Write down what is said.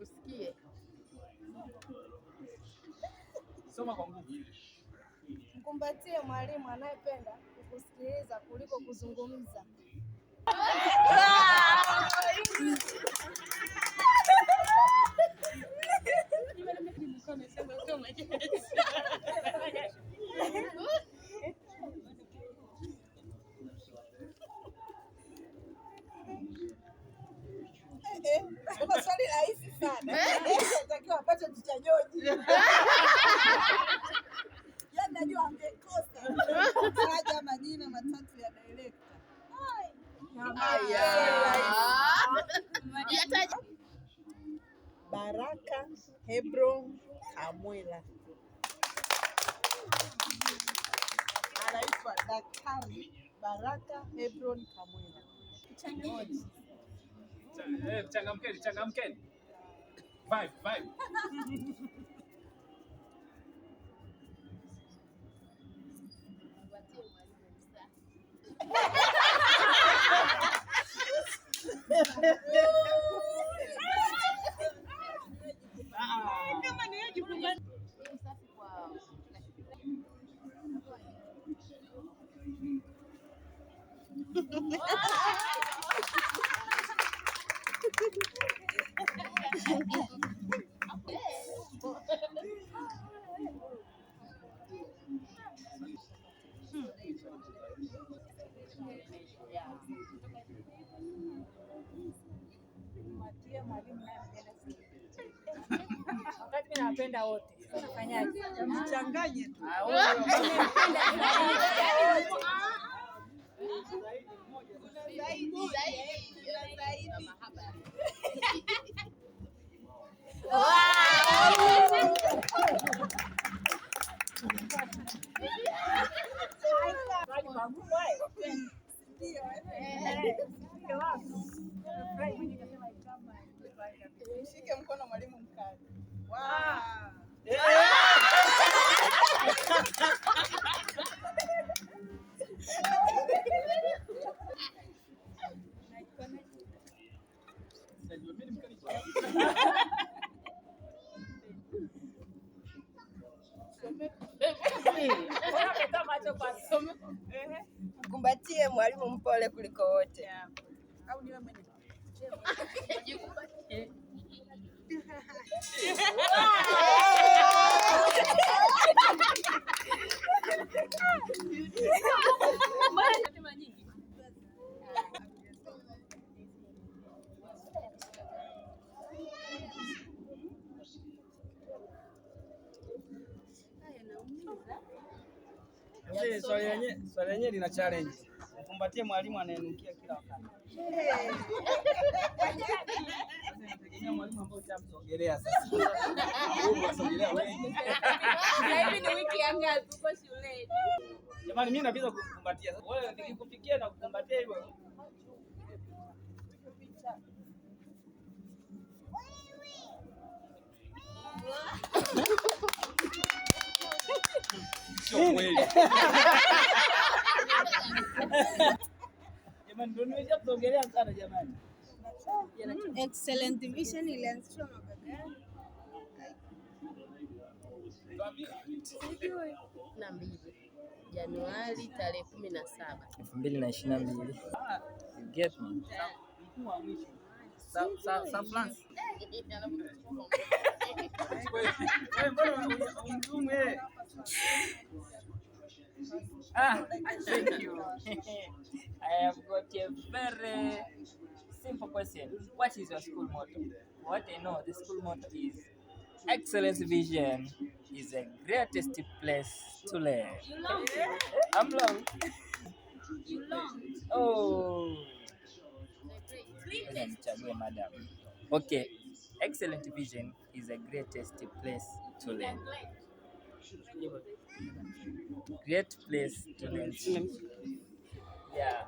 Usikie. Soma kwa nguvu. Mkumbatie mwalimu anayependa kukusikiliza kuliko kuzungumza. Swali rahisi sana. Natakiwa apate cha George. Najua angekosa. Taja majina matatu ya director. Baraka Hebron Kamwela. Anaitwa Daktari Baraka Hebron Kamwela. Changamkeni. 5. Wakati mimi napenda wote. Unafanyaje? Mchanganye tu. Shike mkono mwalimu mkali. Mkumbatie mwalimu mpole kuliko wote. Au niwe mwenye. Swali lenyewe lina challenge. Mkumbatie mwalimu anayenukia kila wakati. Nategemea mwalimu ambaye utamsogelea sasa. Unasogelea wewe. Hivi ni wiki ya ngapi uko shuleni? Jamani mimi napenda kukumbatia. Wewe nikikufikia na kukumbatia hivyo. Sio kweli. Jamani ndio nimeja kusogelea sana jamani. Excellent Vision ilianzishwa mwaka gani? 12 Januari tarehe 17. 2022. You get me? Sa France. Thank you. I have got a very simple question. What is your school motto? What I know, the school motto is Excellence Vision is the greatest place to learn. I'm long. Oh. Madam. Okay. Excellent Vision is the greatest place to learn. Great place to learn. Yeah.